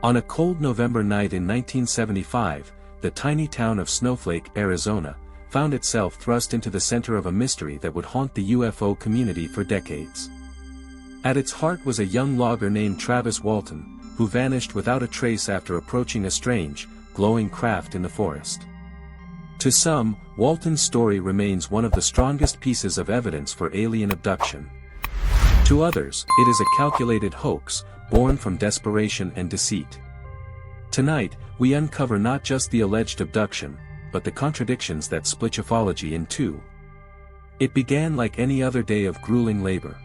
On a cold November night in 1975, the tiny town of Snowflake, Arizona, found itself thrust into the center of a mystery that would haunt the UFO community for decades. At its heart was a young logger named Travis Walton, who vanished without a trace after approaching a strange, glowing craft in the forest. To some, Walton's story remains one of the strongest pieces of evidence for alien abduction. To others, it is a calculated hoax, born from desperation and deceit. Tonight, we uncover not just the alleged abduction, but the contradictions that split ufology in two. It began like any other day of grueling labor.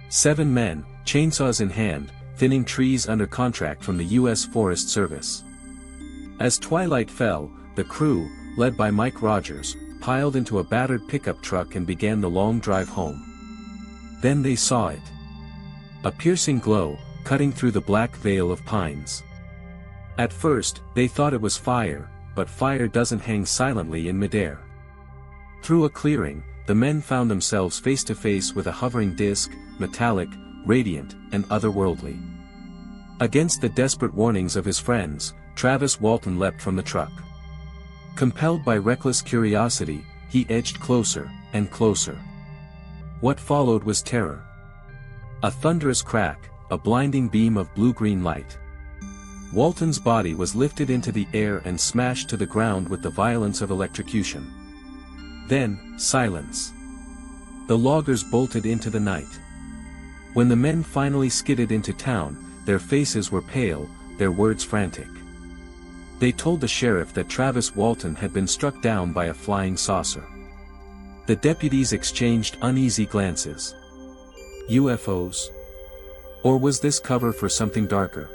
7 men, chainsaws in hand, thinning trees under contract from the U.S. Forest Service. As twilight fell, the crew, led by Mike Rogers, piled into a battered pickup truck and began the long drive home. Then they saw it. A piercing glow, cutting through the black veil of pines. At first, they thought it was fire, but fire doesn't hang silently in midair. Through a clearing, the men found themselves face to face with a hovering disc, metallic, radiant, and otherworldly. Against the desperate warnings of his friends, Travis Walton leapt from the truck. Compelled by reckless curiosity, he edged closer, and closer. What followed was terror. A thunderous crack, a blinding beam of blue-green light. Walton's body was lifted into the air and smashed to the ground with the violence of electrocution. Then, silence. The loggers bolted into the night. When the men finally skidded into town, their faces were pale, their words frantic. They told the sheriff that Travis Walton had been struck down by a flying saucer. The deputies exchanged uneasy glances. UFOs? Or was this cover for something darker?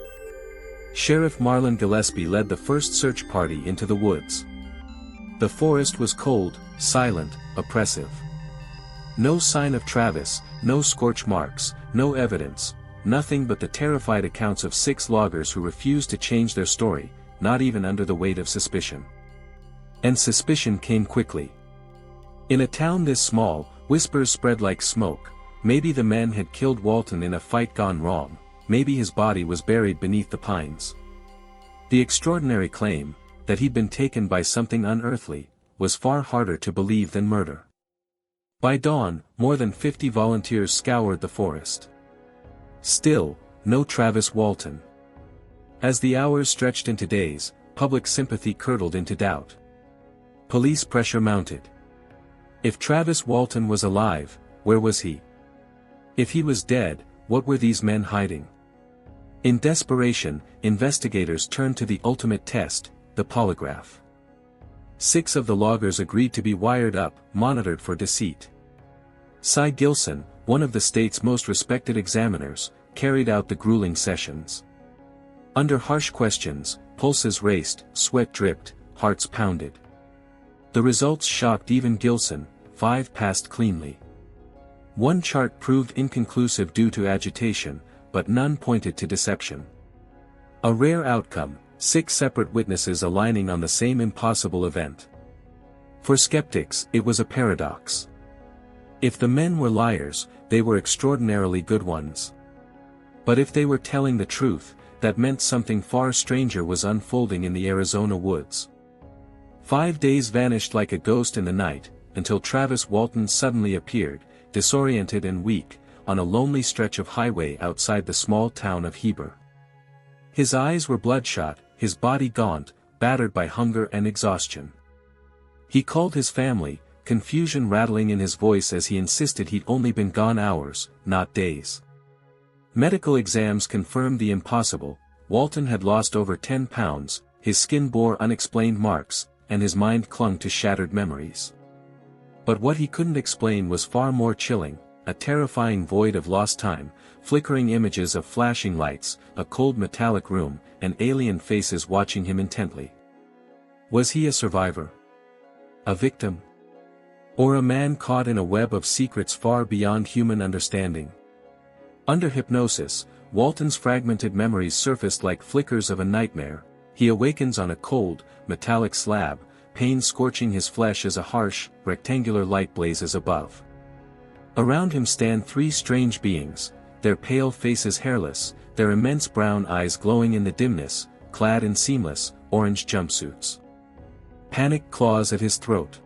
Sheriff Marlon Gillespie led the first search party into the woods. The forest was cold, silent, oppressive. No sign of Travis, no scorch marks, no evidence, nothing but the terrified accounts of 6 loggers who refused to change their story, not even under the weight of suspicion. And suspicion came quickly. In a town this small, whispers spread like smoke. Maybe the men had killed Walton in a fight gone wrong, maybe his body was buried beneath the pines. The extraordinary claim, that he'd been taken by something unearthly, was far harder to believe than murder. By dawn, more than 50 volunteers scoured the forest. Still, no Travis Walton. As the hours stretched into days, public sympathy curdled into doubt. Police pressure mounted. If Travis Walton was alive, where was he? If he was dead, what were these men hiding? In desperation, investigators turned to the ultimate test, the polygraph. 6 of the loggers agreed to be wired up, monitored for deceit. Cy Gilson, one of the state's most respected examiners, carried out the grueling sessions. Under harsh questions, pulses raced, sweat dripped, hearts pounded. The results shocked even Gilson. 5 passed cleanly. 1 chart proved inconclusive due to agitation, but none pointed to deception. A rare outcome, 6 separate witnesses aligning on the same impossible event. For skeptics, it was a paradox. If the men were liars, they were extraordinarily good ones. But if they were telling the truth, that meant something far stranger was unfolding in the Arizona woods. 5 days vanished like a ghost in the night, until Travis Walton suddenly appeared, disoriented and weak, on a lonely stretch of highway outside the small town of Heber. His eyes were bloodshot, his body gaunt, battered by hunger and exhaustion. He called his family, confusion rattling in his voice as he insisted he'd only been gone hours, not days. Medical exams confirmed the impossible. Walton had lost over 10 pounds, his skin bore unexplained marks, and his mind clung to shattered memories. But what he couldn't explain was far more chilling, a terrifying void of lost time, flickering images of flashing lights, a cold metallic room, and alien faces watching him intently. Was he a survivor? A victim? Or a man caught in a web of secrets far beyond human understanding? Under hypnosis, Walton's fragmented memories surfaced like flickers of a nightmare. He awakens on a cold, metallic slab, pain scorching his flesh as a harsh, rectangular light blazes above. Around him stand 3 strange beings, their pale faces hairless, their immense brown eyes glowing in the dimness, clad in seamless, orange jumpsuits. Panic claws at his throat.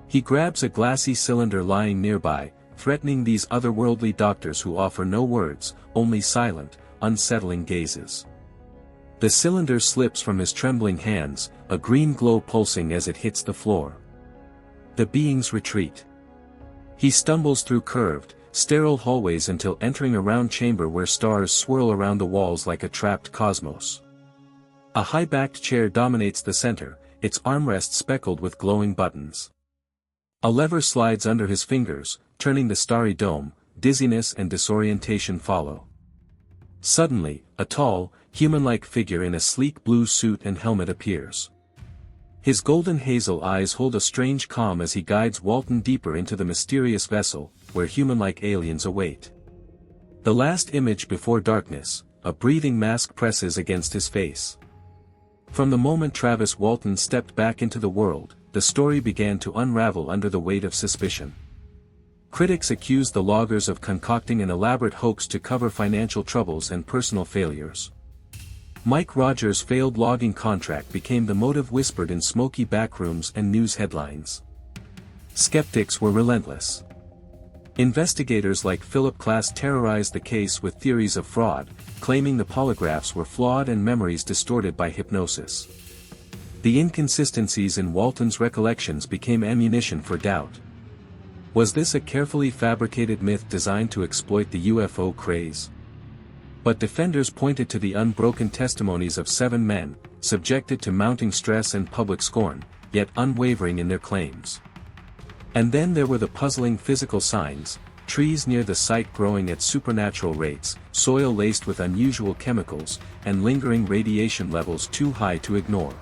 He grabs a glassy cylinder lying nearby, threatening these otherworldly doctors who offer no words, only silent, unsettling gazes. The cylinder slips from his trembling hands, a green glow pulsing as it hits the floor. The beings retreat. He stumbles through curved, sterile hallways until entering a round chamber where stars swirl around the walls like a trapped cosmos. A high-backed chair dominates the center, its armrest speckled with glowing buttons. A lever slides under his fingers, turning the starry dome. Dizziness and disorientation follow. Suddenly, a tall, human-like figure in a sleek blue suit and helmet appears. His golden hazel eyes hold a strange calm as he guides Walton deeper into the mysterious vessel, where human-like aliens await. The last image before darkness, a breathing mask presses against his face. From the moment Travis Walton stepped back into the world, the story began to unravel under the weight of suspicion. Critics accused the loggers of concocting an elaborate hoax to cover financial troubles and personal failures. Mike Rogers' failed logging contract became the motive whispered in smoky backrooms and news headlines. Skeptics were relentless. Investigators like Philip Klass terrorized the case with theories of fraud, claiming the polygraphs were flawed and memories distorted by hypnosis. The inconsistencies in Walton's recollections became ammunition for doubt. Was this a carefully fabricated myth designed to exploit the UFO craze? But defenders pointed to the unbroken testimonies of 7 men, subjected to mounting stress and public scorn, yet unwavering in their claims. And then there were the puzzling physical signs: trees near the site growing at supernatural rates, soil laced with unusual chemicals, and lingering radiation levels too high to ignore.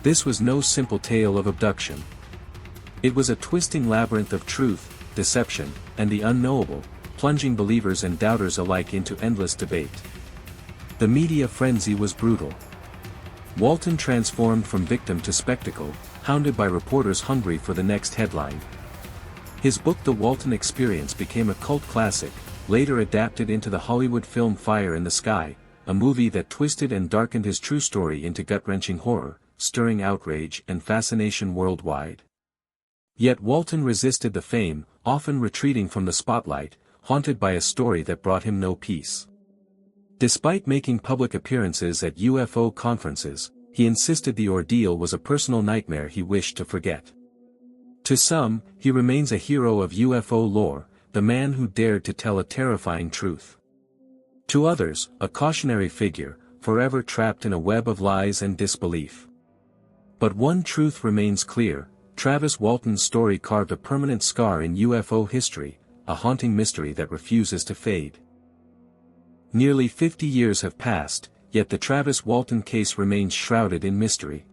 This was no simple tale of abduction. It was a twisting labyrinth of truth, deception, and the unknowable, plunging believers and doubters alike into endless debate. The media frenzy was brutal. Walton transformed from victim to spectacle, hounded by reporters hungry for the next headline. His book The Walton Experience became a cult classic, later adapted into the Hollywood film Fire in the Sky, a movie that twisted and darkened his true story into gut-wrenching horror, stirring outrage and fascination worldwide. Yet Walton resisted the fame, often retreating from the spotlight, haunted by a story that brought him no peace. Despite making public appearances at UFO conferences, he insisted the ordeal was a personal nightmare he wished to forget. To some, he remains a hero of UFO lore, the man who dared to tell a terrifying truth. To others, a cautionary figure, forever trapped in a web of lies and disbelief. But one truth remains clear: Travis Walton's story carved a permanent scar in UFO history, a haunting mystery that refuses to fade. Nearly 50 years have passed, yet the Travis Walton case remains shrouded in mystery.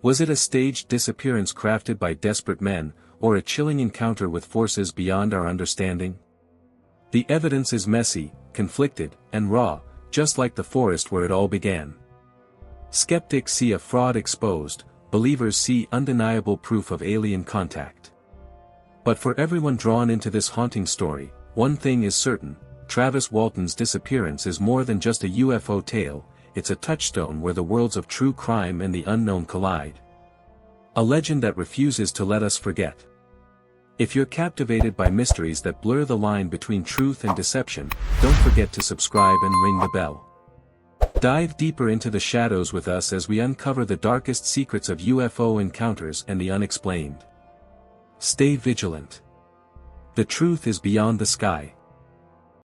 Was it a staged disappearance crafted by desperate men, or a chilling encounter with forces beyond our understanding? The evidence is messy, conflicted, and raw, just like the forest where it all began. Skeptics see a fraud exposed, believers see undeniable proof of alien contact. But for everyone drawn into this haunting story, one thing is certain: Travis Walton's disappearance is more than just a UFO tale, it's a touchstone where the worlds of true crime and the unknown collide. A legend that refuses to let us forget. If you're captivated by mysteries that blur the line between truth and deception, don't forget to subscribe and ring the bell. Dive deeper into the shadows with us as we uncover the darkest secrets of UFO encounters and the unexplained. Stay vigilant. The truth is beyond the sky.